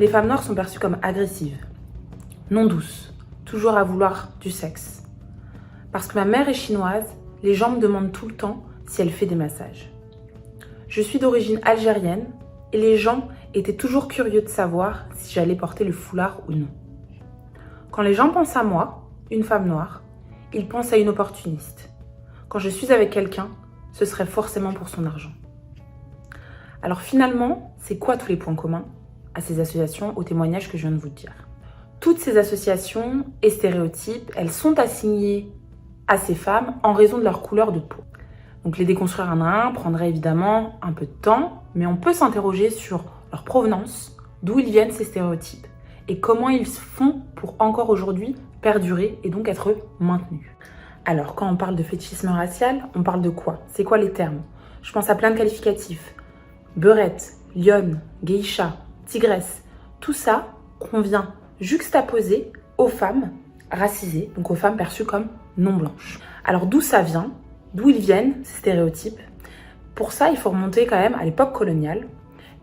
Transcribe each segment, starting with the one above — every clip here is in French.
les femmes noires sont perçues comme agressives, non douces, toujours à vouloir du sexe. Parce que ma mère est chinoise, les gens me demandent tout le temps si elle fait des massages. Je suis d'origine algérienne et les gens étaient toujours curieux de savoir si j'allais porter le foulard ou non. Quand les gens pensent à moi, une femme noire, ils pensent à une opportuniste. Quand je suis avec quelqu'un, ce serait forcément pour son argent. Alors finalement, c'est quoi tous les points communs à ces associations, aux témoignages que je viens de vous dire? Toutes ces associations et stéréotypes, elles sont assignées à ces femmes en raison de leur couleur de peau. Donc les déconstruire un à un prendrait évidemment un peu de temps, mais on peut s'interroger sur leur provenance, d'où ils viennent ces stéréotypes, et comment ils font pour encore aujourd'hui perdurer et donc être maintenus. Alors quand on parle de fétichisme racial, on parle de quoi? C'est quoi les termes? Je pense à plein de qualificatifs. Beurette, lionne, geisha, tigresse, tout ça qu'on vient juxtaposer aux femmes racisées, donc aux femmes perçues comme non blanches. Alors d'où ça vient? D'où ils viennent, ces stéréotypes? Pour ça, il faut remonter quand même à l'époque coloniale,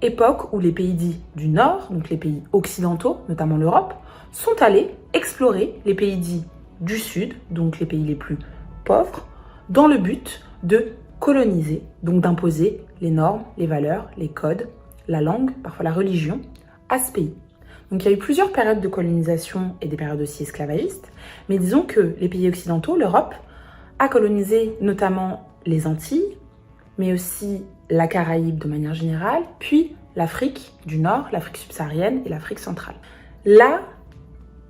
époque où les pays dits du Nord, donc les pays occidentaux, notamment l'Europe, sont allés explorer les pays dits du Sud, donc les pays les plus pauvres, dans le but de coloniser, donc d'imposer les normes, les valeurs, les codes, la langue, parfois la religion, à ce pays. Donc il y a eu plusieurs périodes de colonisation et des périodes aussi esclavagistes, mais disons que les pays occidentaux, l'Europe, a colonisé notamment les Antilles, mais aussi la Caraïbe de manière générale, puis l'Afrique du Nord, l'Afrique subsaharienne et l'Afrique centrale. Là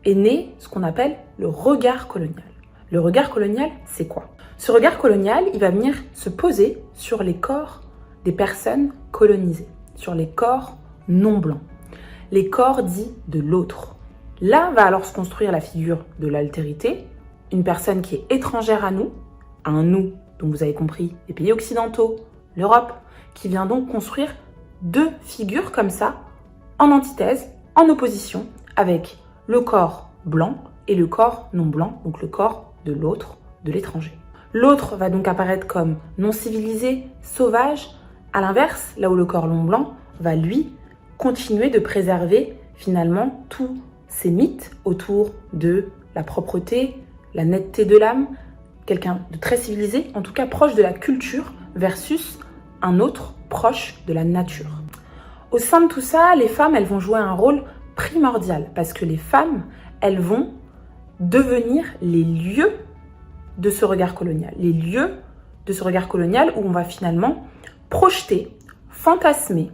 est né ce qu'on appelle le regard colonial. Le regard colonial, c'est quoi? Ce regard colonial, il va venir se poser sur les corps des personnes colonisées, sur les corps non blancs, les corps dits de l'autre. Là va alors se construire la figure de l'altérité, une personne qui est étrangère à nous, à un nous, donc vous avez compris, les pays occidentaux, l'Europe, qui vient donc construire deux figures comme ça, en antithèse, en opposition, avec le corps blanc et le corps non blanc, donc le corps de l'autre, de l'étranger. L'autre va donc apparaître comme non civilisé, sauvage. À l'inverse, là où le corps non blanc va, lui, continuer de préserver finalement tous ces mythes autour de la propreté, la netteté de l'âme, quelqu'un de très civilisé, en tout cas proche de la culture, versus un autre proche de la nature. Au sein de tout ça, les femmes, elles vont jouer un rôle primordial parce que les femmes, elles vont devenir les lieux de ce regard colonial. Les lieux de ce regard colonial où on va finalement projeter, fantasmer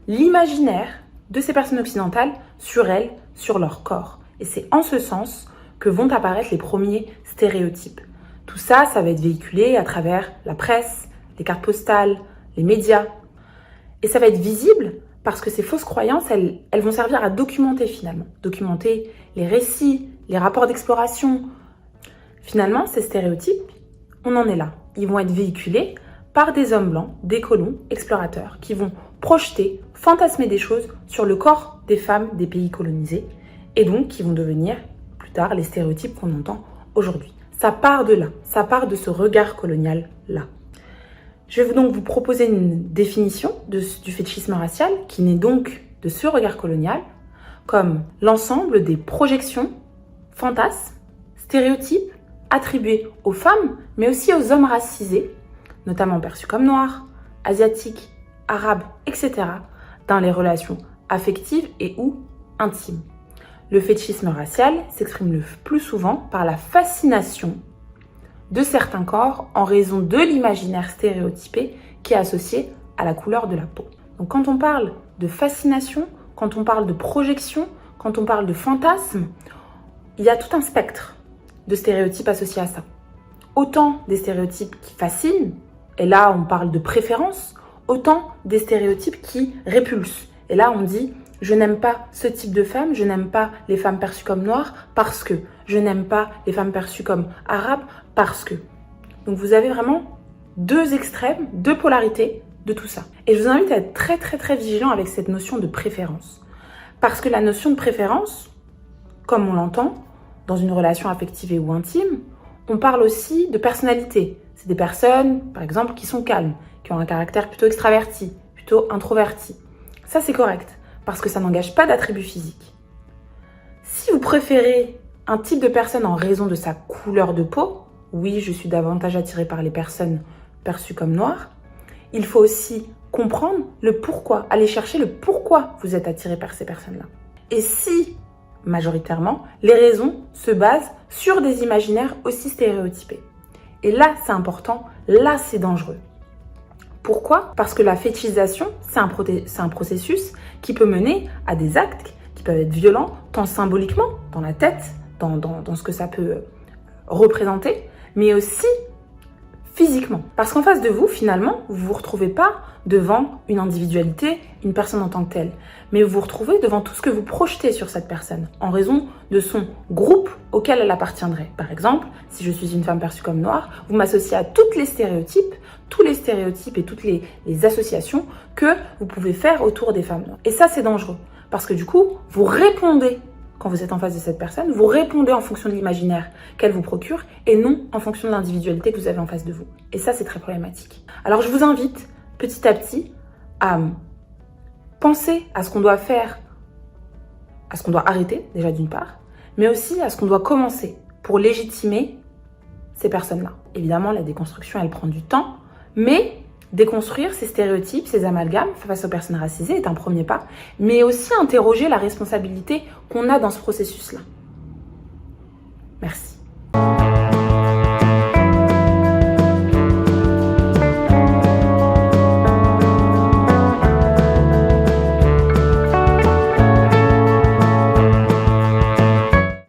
l'imaginaire de ces personnes occidentales sur elles, sur leur corps. Et c'est en ce sens que vont apparaître les premiers stéréotypes. Tout ça, ça va être véhiculé à travers la presse, les cartes postales, les médias. Et ça va être visible parce que ces fausses croyances, elles vont servir à documenter finalement. Documenter les récits, les rapports d'exploration. Finalement, ces stéréotypes, on en est là. Ils vont être véhiculés par des hommes blancs, des colons, explorateurs, qui vont projeter, fantasmer des choses sur le corps des femmes des pays colonisés, et donc qui vont devenir plus tard les stéréotypes qu'on entend aujourd'hui. Ça part de là, ça part de ce regard colonial-là. Je vais donc vous proposer une définition du fétichisme racial, qui naît donc de ce regard colonial, comme l'ensemble des projections, fantasmes, stéréotypes, attribués aux femmes, mais aussi aux hommes racisés, notamment perçus comme noirs, asiatiques, arabes, etc., dans les relations affectives et ou intimes. Le fétichisme racial s'exprime le plus souvent par la fascination de certains corps en raison de l'imaginaire stéréotypé qui est associé à la couleur de la peau. Donc quand on parle de fascination, quand on parle de projection, quand on parle de fantasme, il y a tout un spectre de stéréotypes associés à ça. Autant des stéréotypes qui fascinent, et là on parle de préférence, autant des stéréotypes qui répulsent. Et là on dit « je n'aime pas ce type de femme, je n'aime pas les femmes perçues comme noires parce que, je n'aime pas les femmes perçues comme arabes parce que ». Donc vous avez vraiment deux extrêmes, deux polarités de tout ça. Et je vous invite à être très très très vigilant avec cette notion de préférence. Parce que la notion de préférence, comme on l'entend, dans une relation affective ou intime, on parle aussi de personnalité. C'est des personnes, par exemple, qui sont calmes, qui ont un caractère plutôt extraverti, plutôt introverti. Ça, c'est correct. parce que ça n'engage pas d'attribut physique. Si vous préférez un type de personne en raison de sa couleur de peau, oui, je suis davantage attirée par les personnes perçues comme noires, il faut aussi comprendre le pourquoi, aller chercher le pourquoi vous êtes attiré par ces personnes-là. Et si, majoritairement, les raisons se basent sur des imaginaires aussi stéréotypés. Et là, c'est important, là, c'est dangereux. Pourquoi? Parce que la fétichisation, c'est un processus qui peut mener à des actes qui peuvent être violents, tant symboliquement, dans la tête, dans ce que ça peut représenter, mais aussi physiquement. Parce qu'en face de vous, finalement, vous ne vous retrouvez pas devant une individualité, une personne en tant que telle, mais vous vous retrouvez devant tout ce que vous projetez sur cette personne, en raison de son groupe auquel elle appartiendrait. Par exemple, si je suis une femme perçue comme noire, vous m'associez à tous les stéréotypes et toutes les associations que vous pouvez faire autour des femmes noires. Et ça, c'est dangereux, parce que du coup, vous répondez quand vous êtes en face de cette personne, vous répondez en fonction de l'imaginaire qu'elle vous procure et non en fonction de l'individualité que vous avez en face de vous. Et ça, c'est très problématique. Alors, je vous invite petit à petit à penser à ce qu'on doit faire, à ce qu'on doit arrêter, déjà d'une part, mais aussi à ce qu'on doit commencer pour légitimer ces personnes-là. Évidemment, la déconstruction, elle prend du temps, mais déconstruire ces stéréotypes, ces amalgames face aux personnes racisées est un premier pas, mais aussi interroger la responsabilité qu'on a dans ce processus-là. Merci.